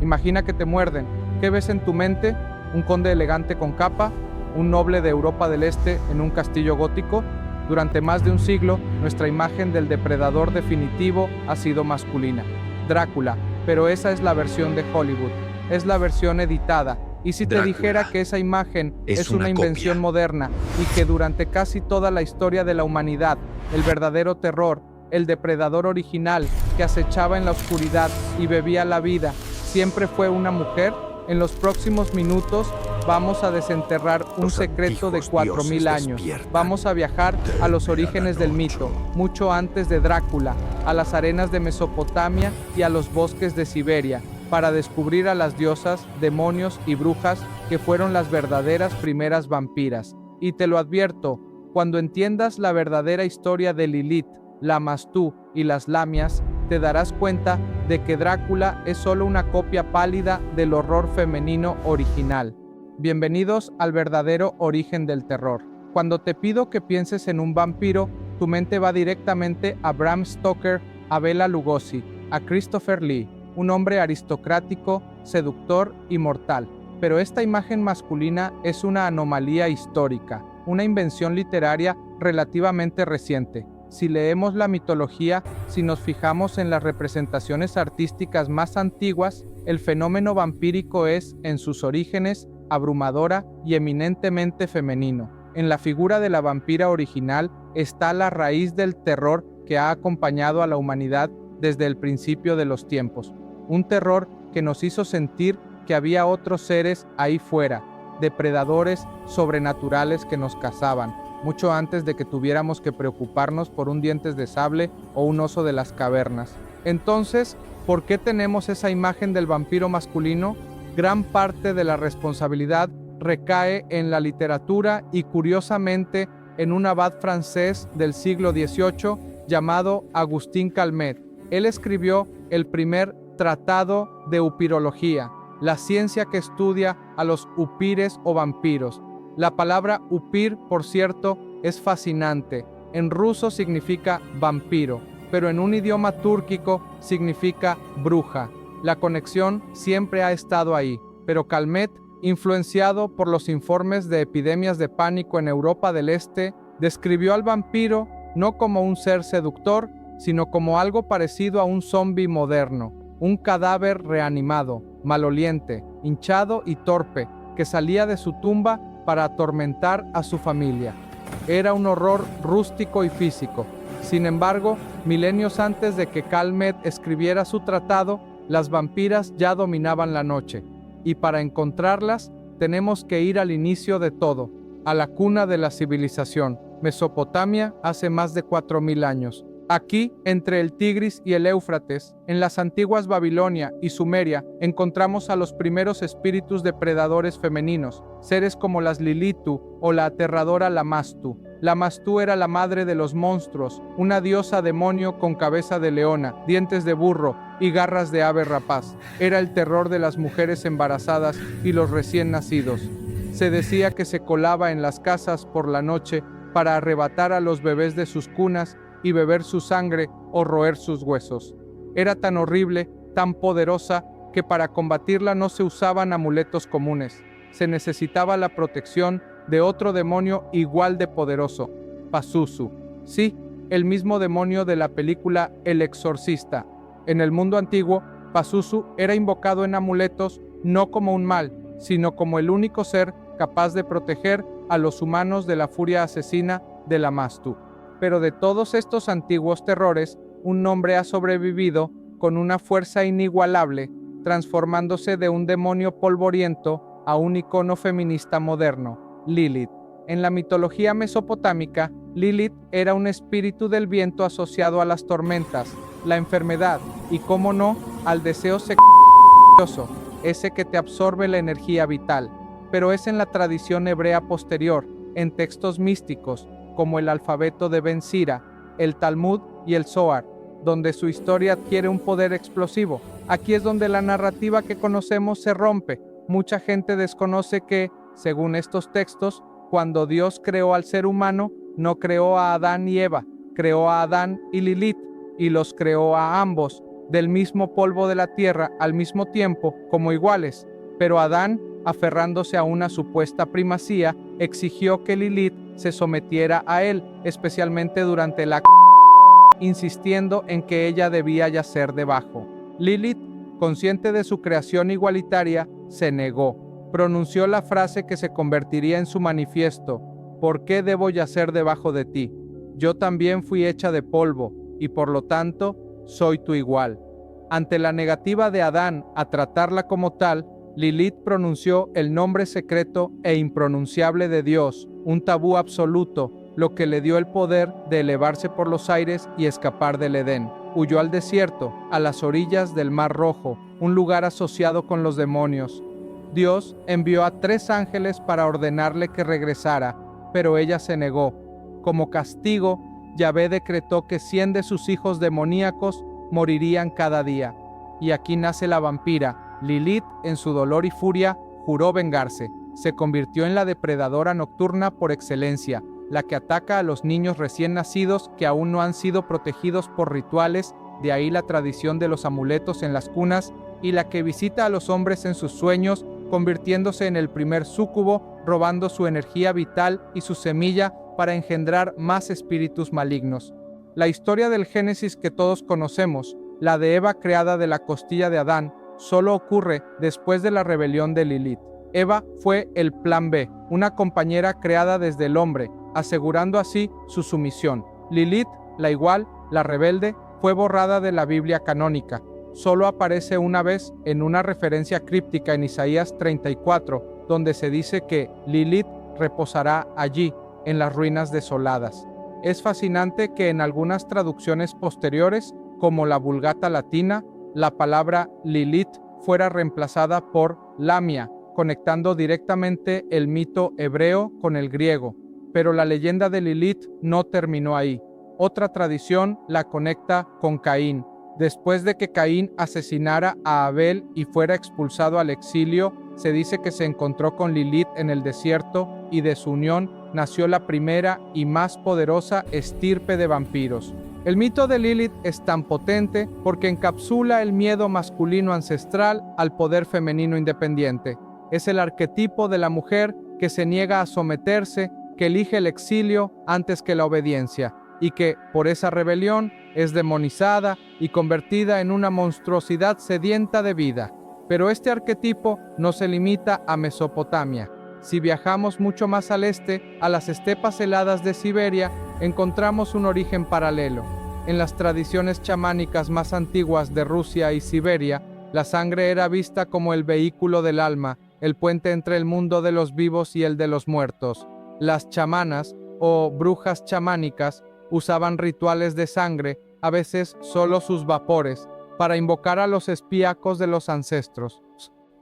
Imagina que te muerden. ¿Qué ves en tu mente? ¿Un conde elegante con capa? ¿Un noble de Europa del Este en un castillo gótico? Durante más de un siglo, nuestra imagen del depredador definitivo ha sido masculina. Drácula, pero esa es la versión de Hollywood. Es la versión editada. ¿Y si te dijera que esa imagen es una invención moderna y que durante casi toda la historia de la humanidad, el verdadero terror, el depredador original que acechaba en la oscuridad y bebía la vida, siempre fue una mujer? En los próximos minutos vamos a desenterrar un secreto de 4000 años. Vamos a viajar a los orígenes del mito, mucho antes de Drácula, a las arenas de Mesopotamia y a los bosques de Siberia, para descubrir a las diosas, demonios y brujas que fueron las verdaderas primeras vampiras. Y te lo advierto, cuando entiendas la verdadera historia de Lilith, Lamastú y las Lamias, te darás cuenta de que Drácula es solo una copia pálida del horror femenino original. Bienvenidos al verdadero origen del terror. Cuando te pido que pienses en un vampiro, tu mente va directamente a Bram Stoker, a Bela Lugosi, a Christopher Lee, un hombre aristocrático, seductor y mortal. Pero esta imagen masculina es una anomalía histórica, una invención literaria relativamente reciente. Si leemos la mitología, si nos fijamos en las representaciones artísticas más antiguas, el fenómeno vampírico es, en sus orígenes, abrumadora y eminentemente femenino. En la figura de la vampira original está la raíz del terror que ha acompañado a la humanidad desde el principio de los tiempos. Un terror que nos hizo sentir que había otros seres ahí fuera, depredadores sobrenaturales que nos cazaban, mucho antes de que tuviéramos que preocuparnos por un dientes de sable o un oso de las cavernas. Entonces, ¿por qué tenemos esa imagen del vampiro masculino? Gran parte de la responsabilidad recae en la literatura y, curiosamente, en un abad francés del siglo XVIII llamado Agustín Calmet. Él escribió el primer tratado de upirología, la ciencia que estudia a los upires o vampiros. La palabra upir, por cierto, es fascinante. En ruso significa vampiro, pero en un idioma túrquico significa bruja. La conexión siempre ha estado ahí, pero Calmet, influenciado por los informes de epidemias de pánico en Europa del Este, describió al vampiro no como un ser seductor, sino como algo parecido a un zombi moderno, un cadáver reanimado, maloliente, hinchado y torpe, que salía de su tumba para atormentar a su familia. Era un horror rústico y físico. Sin embargo, milenios antes de que Calmet escribiera su tratado, las vampiras ya dominaban la noche. Y para encontrarlas, tenemos que ir al inicio de todo, a la cuna de la civilización, Mesopotamia, hace más de 4000 años. Aquí, entre el Tigris y el Éufrates, en las antiguas Babilonia y Sumeria, encontramos a los primeros espíritus depredadores femeninos, seres como las Lilitu o la aterradora Lamastú. Lamastú era la madre de los monstruos, una diosa demonio con cabeza de leona, dientes de burro y garras de ave rapaz. Era el terror de las mujeres embarazadas y los recién nacidos. Se decía que se colaba en las casas por la noche para arrebatar a los bebés de sus cunas y beber su sangre o roer sus huesos. Era tan horrible, tan poderosa, que para combatirla no se usaban amuletos comunes. Se necesitaba la protección de otro demonio igual de poderoso, Pazuzu. Sí, el mismo demonio de la película El Exorcista. En el mundo antiguo, Pazuzu era invocado en amuletos no como un mal, sino como el único ser capaz de proteger a los humanos de la furia asesina de Lamastú. Pero de todos estos antiguos terrores, un nombre ha sobrevivido con una fuerza inigualable, transformándose de un demonio polvoriento a un icono feminista moderno, Lilith. En la mitología mesopotámica, Lilith era un espíritu del viento asociado a las tormentas, la enfermedad y, cómo no, al deseo sexual, ese que te absorbe la energía vital. Pero es en la tradición hebrea posterior, en textos místicos, como el alfabeto de Ben Sira, el Talmud y el Zohar, donde su historia adquiere un poder explosivo. Aquí es donde la narrativa que conocemos se rompe. Mucha gente desconoce que, según estos textos, cuando Dios creó al ser humano, no creó a Adán y Eva, creó a Adán y Lilith, y los creó a ambos del mismo polvo de la tierra al mismo tiempo como iguales, pero Adán, aferrándose a una supuesta primacía, exigió que Lilith se sometiera a él, especialmente durante la insistiendo en que ella debía yacer debajo. Lilith, consciente de su creación igualitaria, se negó. Pronunció la frase que se convertiría en su manifiesto: ¿por qué debo yacer debajo de ti? Yo también fui hecha de polvo, y por lo tanto, soy tu igual. Ante la negativa de Adán a tratarla como tal, Lilith pronunció el nombre secreto e impronunciable de Dios, un tabú absoluto, lo que le dio el poder de elevarse por los aires y escapar del Edén. Huyó al desierto, a las orillas del Mar Rojo, un lugar asociado con los demonios. Dios envió a 3 ángeles para ordenarle que regresara, pero ella se negó. Como castigo, Yahvé decretó que 100 de sus hijos demoníacos morirían cada día. Y aquí nace la vampira. Lilith, en su dolor y furia, juró vengarse. Se convirtió en la depredadora nocturna por excelencia, la que ataca a los niños recién nacidos que aún no han sido protegidos por rituales, de ahí la tradición de los amuletos en las cunas, y la que visita a los hombres en sus sueños, convirtiéndose en el primer súcubo, robando su energía vital y su semilla para engendrar más espíritus malignos. La historia del Génesis que todos conocemos, la de Eva creada de la costilla de Adán, solo ocurre después de la rebelión de Lilith. Eva fue el plan B, una compañera creada desde el hombre, asegurando así su sumisión. Lilith, la igual, la rebelde, fue borrada de la Biblia canónica. Solo aparece una vez en una referencia críptica en Isaías 34, donde se dice que Lilith reposará allí, en las ruinas desoladas. Es fascinante que en algunas traducciones posteriores, como la Vulgata latina, la palabra Lilith fuera reemplazada por Lamia, conectando directamente el mito hebreo con el griego. Pero la leyenda de Lilith no terminó ahí. Otra tradición la conecta con Caín. Después de que Caín asesinara a Abel y fuera expulsado al exilio, se dice que se encontró con Lilith en el desierto y de su unión nació la primera y más poderosa estirpe de vampiros. El mito de Lilith es tan potente porque encapsula el miedo masculino ancestral al poder femenino independiente. Es el arquetipo de la mujer que se niega a someterse, que elige el exilio antes que la obediencia, y que, por esa rebelión, es demonizada y convertida en una monstruosidad sedienta de vida. Pero este arquetipo no se limita a Mesopotamia. Si viajamos mucho más al este, a las estepas heladas de Siberia, encontramos un origen paralelo. En las tradiciones chamánicas más antiguas de Rusia y Siberia, la sangre era vista como el vehículo del alma, el puente entre el mundo de los vivos y el de los muertos. Las chamanas, o brujas chamánicas, usaban rituales de sangre, a veces solo sus vapores, para invocar a los espíacos de los ancestros.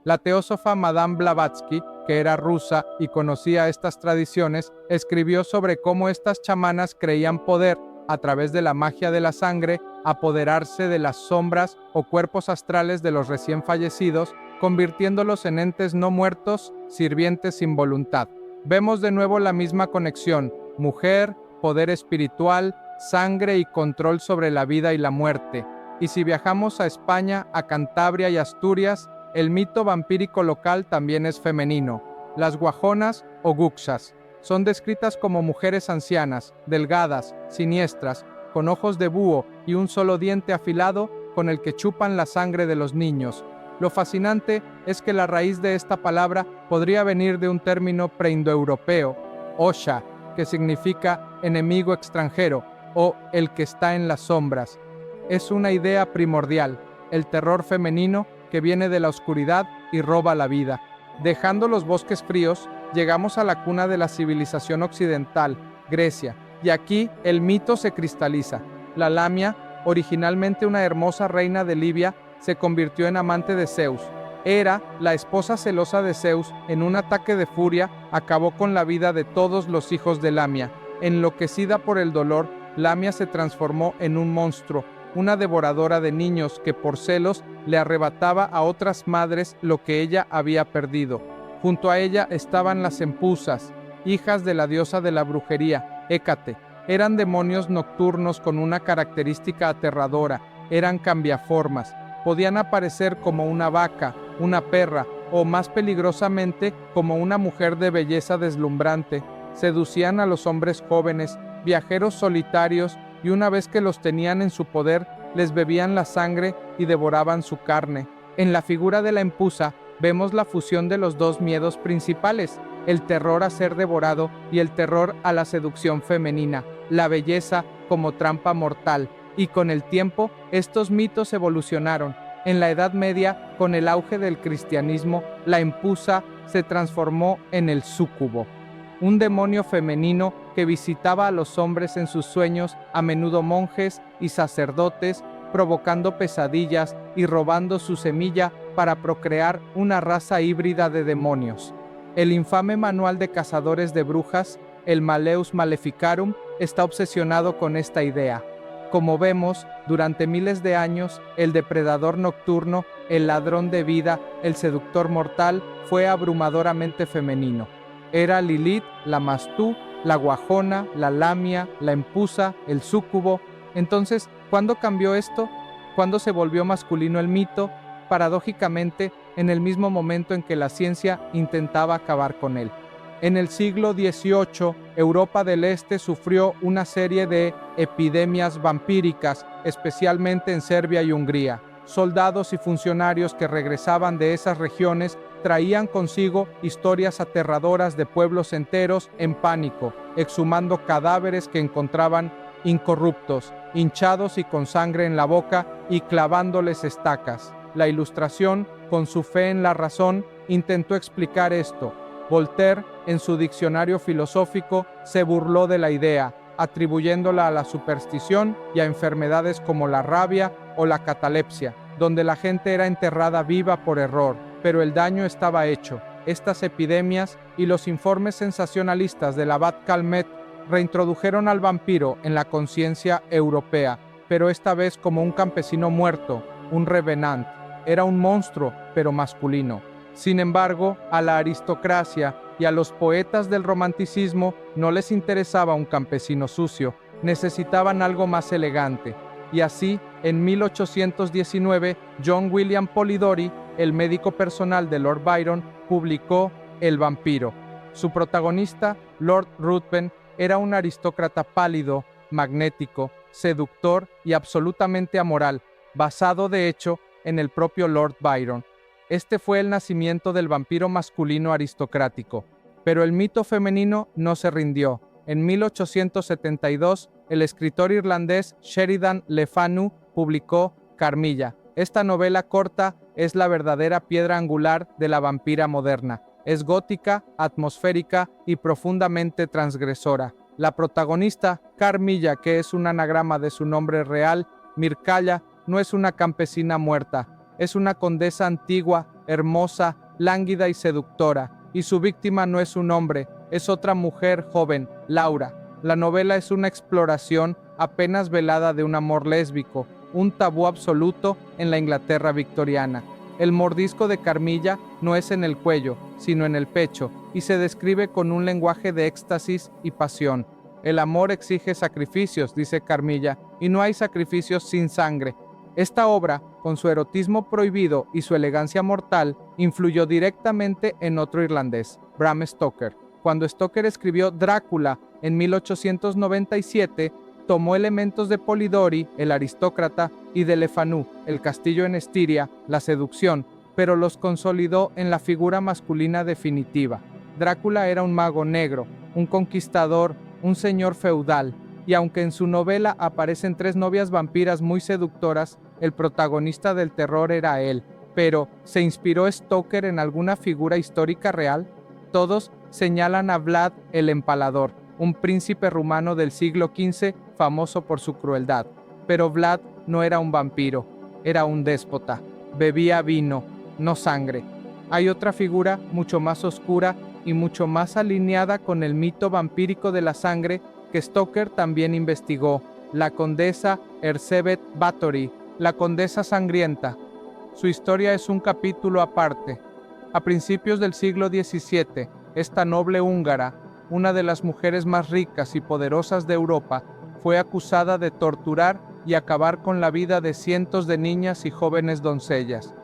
La teósofa Madame Blavatsky, que era rusa y conocía estas tradiciones, escribió sobre cómo estas chamanas creían poder, a través de la magia de la sangre, apoderarse de las sombras o cuerpos astrales de los recién fallecidos, convirtiéndolos en entes no muertos, sirvientes sin voluntad. Vemos de nuevo la misma conexión: mujer, poder espiritual, sangre y control sobre la vida y la muerte. Y si viajamos a España, a Cantabria y Asturias, el mito vampírico local también es femenino. Las guajonas o guxas son descritas como mujeres ancianas, delgadas, siniestras, con ojos de búho y un solo diente afilado con el que chupan la sangre de los niños. Lo fascinante es que la raíz de esta palabra podría venir de un término preindoeuropeo, osha, que significa enemigo extranjero o el que está en las sombras. Es una idea primordial, el terror femenino que viene de la oscuridad y roba la vida. Dejando los bosques fríos, llegamos a la cuna de la civilización occidental, Grecia, y aquí el mito se cristaliza. La Lamia, originalmente una hermosa reina de Libia, se convirtió en amante de Zeus. Hera, la esposa celosa de Zeus, en un ataque de furia, acabó con la vida de todos los hijos de Lamia. Enloquecida por el dolor, Lamia se transformó en un monstruo, una devoradora de niños que por celos le arrebataba a otras madres lo que ella había perdido. Junto a ella estaban las empusas, hijas de la diosa de la brujería, Hécate. Eran demonios nocturnos con una característica aterradora. eran cambiaformas. Podían aparecer como una vaca, una perra o, más peligrosamente, como una mujer de belleza deslumbrante. Seducían a los hombres jóvenes, viajeros solitarios, y una vez que los tenían en su poder, les bebían la sangre y devoraban su carne. En la figura de la empusa vemos la fusión de los dos miedos principales, el terror a ser devorado y el terror a la seducción femenina, la belleza como trampa mortal. Y con el tiempo, estos mitos evolucionaron. En la Edad Media, con el auge del cristianismo, la empusa se transformó en el súcubo, un demonio femenino que visitaba a los hombres en sus sueños, a menudo monjes y sacerdotes, provocando pesadillas y robando su semilla para procrear una raza híbrida de demonios. El infame manual de cazadores de brujas, el Malleus Maleficarum, está obsesionado con esta idea. Como vemos, durante miles de años, el depredador nocturno, el ladrón de vida, el seductor mortal, fue abrumadoramente femenino. Era Lilith, la Mastú, la Guajona, la Lamia, la Empusa, el Súcubo. Entonces, ¿cuándo cambió esto? ¿Cuándo se volvió masculino el mito? Paradójicamente, en el mismo momento en que la ciencia intentaba acabar con él. En el siglo XVIII, Europa del Este sufrió una serie de epidemias vampíricas, especialmente en Serbia y Hungría. Soldados y funcionarios que regresaban de esas regiones traían consigo historias aterradoras de pueblos enteros en pánico, exhumando cadáveres que encontraban incorruptos, hinchados y con sangre en la boca, y clavándoles estacas. La Ilustración, con su fe en la razón, intentó explicar esto. Voltaire, en su diccionario filosófico, se burló de la idea, atribuyéndola a la superstición y a enfermedades como la rabia o la catalepsia, donde la gente era enterrada viva por error, pero el daño estaba hecho. Estas epidemias y los informes sensacionalistas del abad Calmet reintrodujeron al vampiro en la conciencia europea, pero esta vez como un campesino muerto, un revenant. Era un monstruo, pero masculino. Sin embargo, a la aristocracia y a los poetas del romanticismo no les interesaba un campesino sucio, necesitaban algo más elegante. Y así, en 1819, John William Polidori, el médico personal de Lord Byron, publicó El vampiro. Su protagonista, Lord Ruthven, era un aristócrata pálido, magnético, seductor y absolutamente amoral, basado de hecho en el propio Lord Byron. Este fue el nacimiento del vampiro masculino aristocrático. Pero el mito femenino no se rindió. En 1872, el escritor irlandés Sheridan Le Fanu publicó Carmilla. Esta novela corta es la verdadera piedra angular de la vampira moderna. Es gótica, atmosférica y profundamente transgresora. La protagonista, Carmilla, que es un anagrama de su nombre real, Mircalla, no es una campesina muerta. Es una condesa antigua, hermosa, lánguida y seductora, y su víctima no es un hombre, es otra mujer joven, Laura. La novela es una exploración apenas velada de un amor lésbico, un tabú absoluto en la Inglaterra victoriana. El mordisco de Carmilla no es en el cuello, sino en el pecho, y se describe con un lenguaje de éxtasis y pasión. El amor exige sacrificios, dice Carmilla, y no hay sacrificios sin sangre. Esta obra, con su erotismo prohibido y su elegancia mortal, influyó directamente en otro irlandés, Bram Stoker. Cuando Stoker escribió Drácula en 1897, tomó elementos de Polidori, el aristócrata, y de Le Fanu, el castillo en Estiria, la seducción, pero los consolidó en la figura masculina definitiva. Drácula era un mago negro, un conquistador, un señor feudal, y aunque en su novela aparecen 3 novias vampiras muy seductoras, el protagonista del terror era él. Pero, ¿se inspiró Stoker en alguna figura histórica real? Todos señalan a Vlad el Empalador, un príncipe rumano del siglo XV famoso por su crueldad. Pero Vlad no era un vampiro, era un déspota. Bebía vino, no sangre. Hay otra figura mucho más oscura y mucho más alineada con el mito vampírico de la sangre que Stoker también investigó, la condesa Erzsébet Báthory, la condesa sangrienta. Su historia es un capítulo aparte. A principios del siglo XVII, esta noble húngara, una de las mujeres más ricas y poderosas de Europa, fue acusada de torturar y acabar con la vida de cientos de niñas y jóvenes doncellas.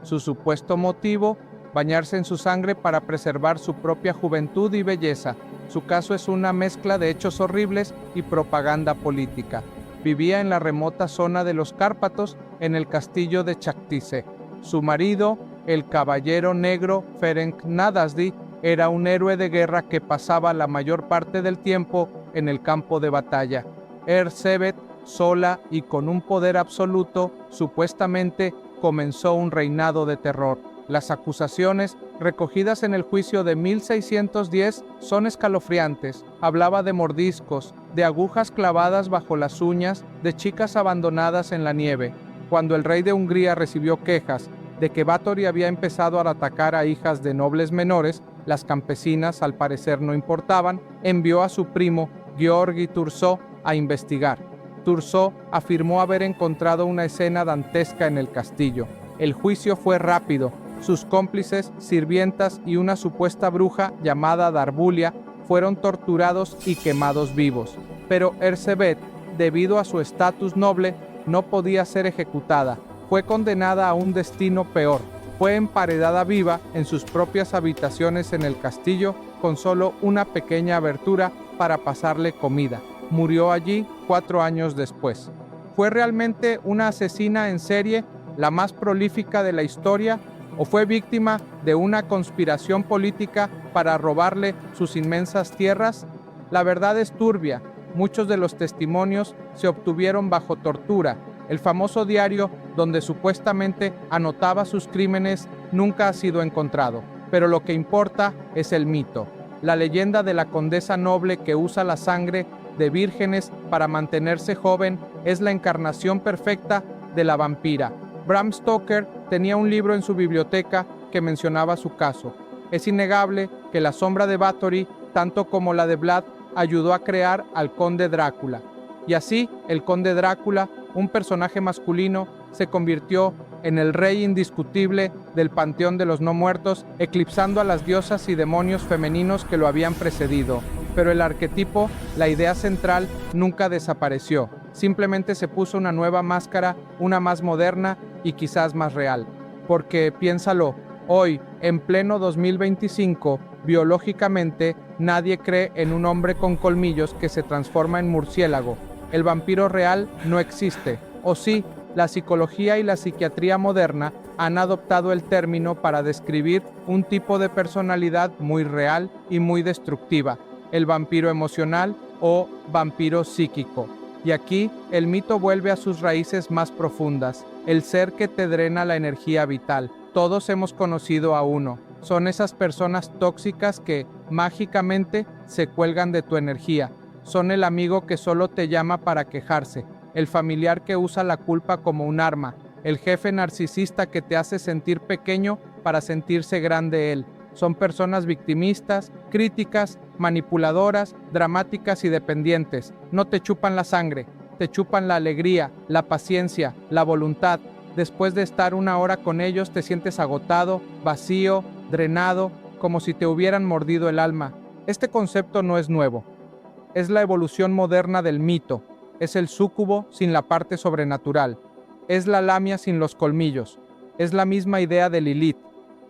Su supuesto motivo, bañarse en su sangre para preservar su propia juventud y belleza. Su caso es una mezcla de hechos horribles y propaganda política. Vivía en la remota zona de los Cárpatos, en el castillo de Chaktice. Su marido, el caballero negro Ferenc Nadasdi, era un héroe de guerra que pasaba la mayor parte del tiempo en el campo de batalla. Erzsébet, sola y con un poder absoluto, supuestamente comenzó un reinado de terror. Las acusaciones, recogidas en el juicio de 1610, son escalofriantes. Hablaba de mordiscos, de agujas clavadas bajo las uñas, de chicas abandonadas en la nieve. Cuando el rey de Hungría recibió quejas de que Báthory había empezado a atacar a hijas de nobles menores, las campesinas al parecer no importaban, envió a su primo, Georgi Thurzó, a investigar. Thurzó afirmó haber encontrado una escena dantesca en el castillo. El juicio fue rápido. Sus cómplices, sirvientas y una supuesta bruja llamada Darbulia fueron torturados y quemados vivos. Pero Erzsébet, debido a su estatus noble, no podía ser ejecutada. Fue condenada a un destino peor. Fue emparedada viva en sus propias habitaciones en el castillo, con solo una pequeña abertura para pasarle comida. Murió allí 4 años después. ¿Fue realmente una asesina en serie, la más prolífica de la historia, o fue víctima de una conspiración política para robarle sus inmensas tierras? La verdad es turbia. Muchos de los testimonios se obtuvieron bajo tortura. El famoso diario donde supuestamente anotaba sus crímenes nunca ha sido encontrado. Pero lo que importa es el mito. La leyenda de la condesa noble que usa la sangre de vírgenes para mantenerse joven es la encarnación perfecta de la vampira. Bram Stoker tenía un libro en su biblioteca que mencionaba su caso. Es innegable que la sombra de Báthory, tanto como la de Vlad, ayudó a crear al conde Drácula. Y así, el conde Drácula, un personaje masculino, se convirtió en el rey indiscutible del panteón de los no muertos, eclipsando a las diosas y demonios femeninos que lo habían precedido. Pero el arquetipo, la idea central, nunca desapareció. Simplemente se puso una nueva máscara, una más moderna y quizás más real. Porque, piénsalo, hoy, en pleno 2025, biológicamente, nadie cree en un hombre con colmillos que se transforma en murciélago. El vampiro real no existe. O sí, la psicología y la psiquiatría moderna han adoptado el término para describir un tipo de personalidad muy real y muy destructiva, el vampiro emocional o vampiro psíquico. Y aquí el mito vuelve a sus raíces más profundas, el ser que te drena la energía vital. Todos hemos conocido a uno. Son esas personas tóxicas que mágicamente se cuelgan de tu energía. Son el amigo que solo te llama para quejarse, el familiar que usa la culpa como un arma, el jefe narcisista que te hace sentir pequeño para sentirse grande él. Son personas victimistas, críticas, manipuladoras, dramáticas y dependientes. No te chupan la sangre, te chupan la alegría, la paciencia, la voluntad. Después de estar 1 hora con ellos te sientes agotado, vacío, drenado, como si te hubieran mordido el alma. Este concepto no es nuevo. Es la evolución moderna del mito. Es el súcubo sin la parte sobrenatural. Es la lamia sin los colmillos. Es la misma idea de Lilith,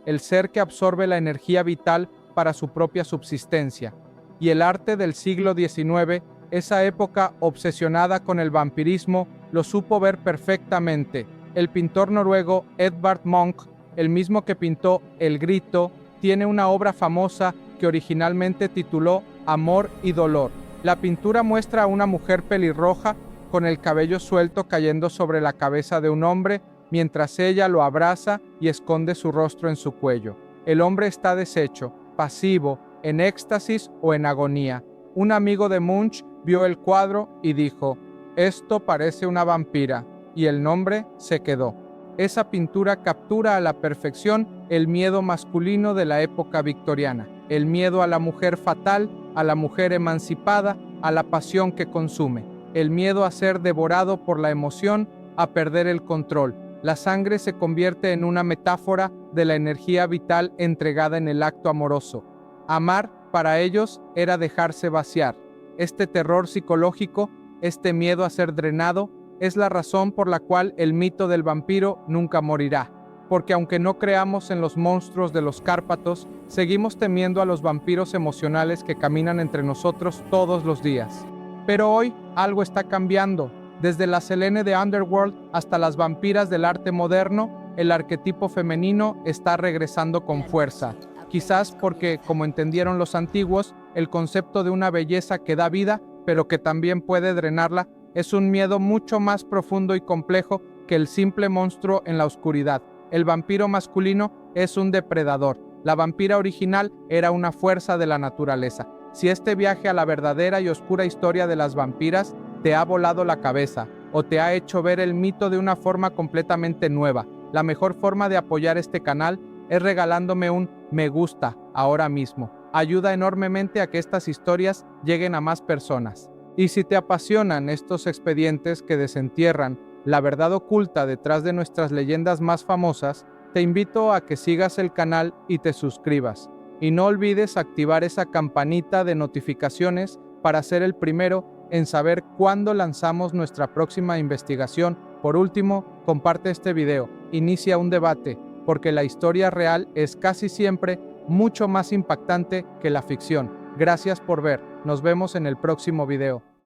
el ser que absorbe la energía vital para su propia subsistencia. Y el arte del siglo XIX, esa época obsesionada con el vampirismo, lo supo ver perfectamente. El pintor noruego Edvard Munch, el mismo que pintó El Grito, tiene una obra famosa que originalmente tituló Amor y Dolor. La pintura muestra a una mujer pelirroja con el cabello suelto cayendo sobre la cabeza de un hombre, mientras ella lo abraza y esconde su rostro en su cuello. El hombre está deshecho, pasivo, en éxtasis o en agonía. Un amigo de Munch vio el cuadro y dijo: «Esto parece una vampira», y el nombre se quedó. Esa pintura captura a la perfección el miedo masculino de la época victoriana, el miedo a la mujer fatal, a la mujer emancipada, a la pasión que consume, el miedo a ser devorado por la emoción, a perder el control. La sangre se convierte en una metáfora de la energía vital entregada en el acto amoroso. Amar, para ellos, era dejarse vaciar. Este terror psicológico, este miedo a ser drenado, es la razón por la cual el mito del vampiro nunca morirá. Porque aunque no creamos en los monstruos de los Cárpatos, seguimos temiendo a los vampiros emocionales que caminan entre nosotros todos los días. Pero hoy algo está cambiando. Desde la Selene de Underworld hasta las vampiras del arte moderno, el arquetipo femenino está regresando con fuerza. Quizás porque, como entendieron los antiguos, el concepto de una belleza que da vida, pero que también puede drenarla, es un miedo mucho más profundo y complejo que el simple monstruo en la oscuridad. El vampiro masculino es un depredador. La vampira original era una fuerza de la naturaleza. Si este viaje a la verdadera y oscura historia de las vampiras te ha volado la cabeza o te ha hecho ver el mito de una forma completamente nueva, la mejor forma de apoyar este canal es regalándome un me gusta ahora mismo. Ayuda enormemente a que estas historias lleguen a más personas. Y si te apasionan estos expedientes que desentierran la verdad oculta detrás de nuestras leyendas más famosas, te invito a que sigas el canal y te suscribas. Y no olvides activar esa campanita de notificaciones para ser el primero en saber cuándo lanzamos nuestra próxima investigación. Por último, comparte este video, inicia un debate, porque la historia real es casi siempre mucho más impactante que la ficción. Gracias por ver, nos vemos en el próximo video.